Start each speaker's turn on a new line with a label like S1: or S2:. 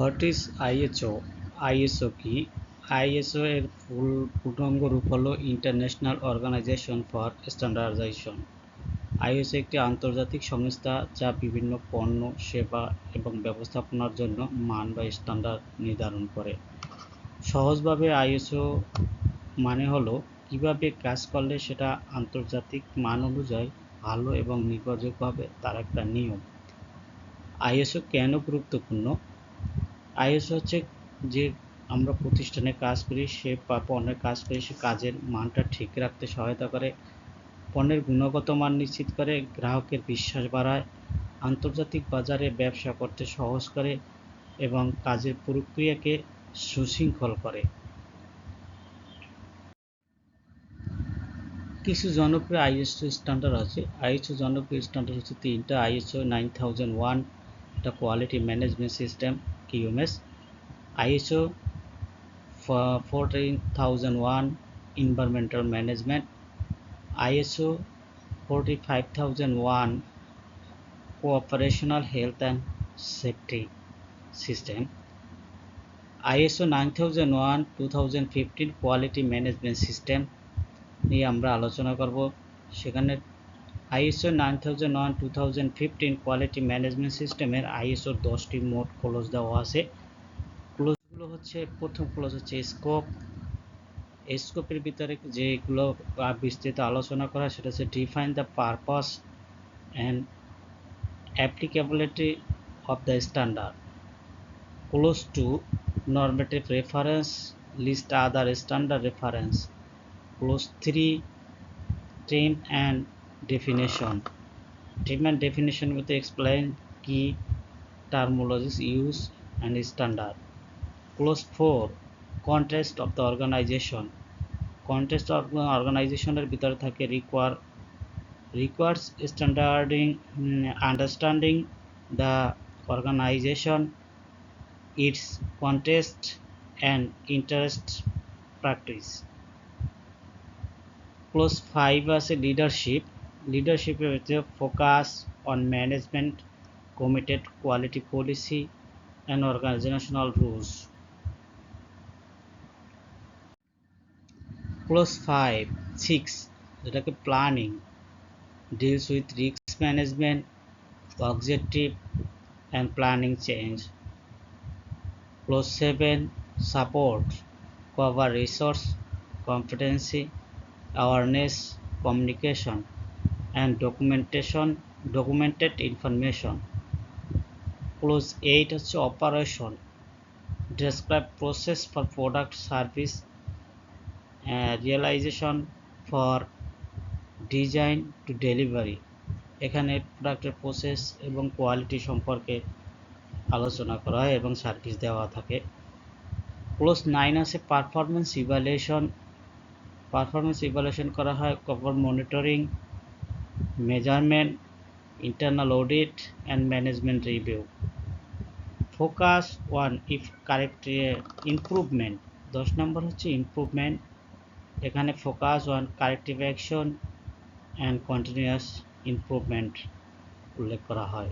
S1: What is ISO? ISO কি? ISO এর পূর্ণাঙ্গ রূপ হলো international organisation for standardisation. ISO একটি আন্তর্জাতিক সংস্থা যা বিভিন্ন পণ্য, সেবা এবং ব্যবস্থাপনার জন্য মান বা স্ট্যান্ডার্ড নির্ধারণ করে। সহজভাবে আইএসও মানে হলো কিভাবে কাজ করলে সেটা আন্তর্জাতিক মান অনুযায়ী ভালো এবং নির্ভরযোগ্য হবে তার একটা নিয়ম। আইএসও কেন গুরুত্বপূর্ণ? আইএসও হচ্ছে যে আমরা প্রতিষ্ঠানে কাজ করি, সে পণ্যের কাজ করি, সে কাজের মানটা ঠিক রাখতে সহায়তা করে, পণ্যের গুণগত মান নিশ্চিত করে, গ্রাহকের বিশ্বাস বাড়ায়, আন্তর্জাতিক বাজারে ব্যবসা করতে সহজ করে এবং কাজের প্রক্রিয়াকে সুশৃঙ্খল করে। কিছু জনপ্রিয় আইএসও স্ট্যান্ডার্ড আছে। আইএসও জনপ্রিয় স্ট্যান্ডার্ড হচ্ছে তিনটা। আইএসও 9001 এটা quality management system QMS, ISO 14001 environmental management, ISO 45001 operational health and safety system, ISO 9001 2015 quality management system নিয়ে আমরা আলোচনা করব। সেখানে ISO 9001 2015 কোয়ালিটি ম্যানেজমেন্ট সিস্টেমের ISO 10টি মোট ক্লোজ দেওয়া আছে। ক্লোজগুলো হচ্ছে, প্রথম ক্লোজ হচ্ছে স্কোপ। স্কোপের ভিতরে যেগুলো বিস্তৃত আলোচনা করা সেটা হচ্ছে define the purpose and applicability of the standard. Clause to normative reference, list other standard reference. Clause 3 theme and definition. Theme and definition মধ্যে এক্সপ্লেইন কি terminologies use and standard. Clause 4 context of the organisation. Context of অর্গানাইজেশনের ভিতরে থাকে requires understanding the organization, its context and interest practice. Clause 5 আছে leadership. Leadership হচ্ছে focus on management, committed quality policy and organizational rules. Clause 6 যেটাকে planning, deals with risk management, objective and planning change. Clause 7 support, cover resource, competency, awareness, communication and documented information. Clause 8 হচ্ছে operation, describe process for product service realization for design to delivery. এখানে প্রোডাক্টের process এবং quality সম্পর্কে আলোচনা করা হয় এবং service দেওয়া থাকে। ক্লোজ 9 আছে পারফরমেন্স ইভ্যালুয়েশন। পারফরমেন্স ইভ্যালুয়েশন করা হয় cover monitoring, measurement, internal audit and management review. Focus on improvement. 10 নম্বর হচ্ছে ইমপ্রুভমেন্ট। এখানে focus on corrective action and continuous improvement উল্লেখ করা হয়।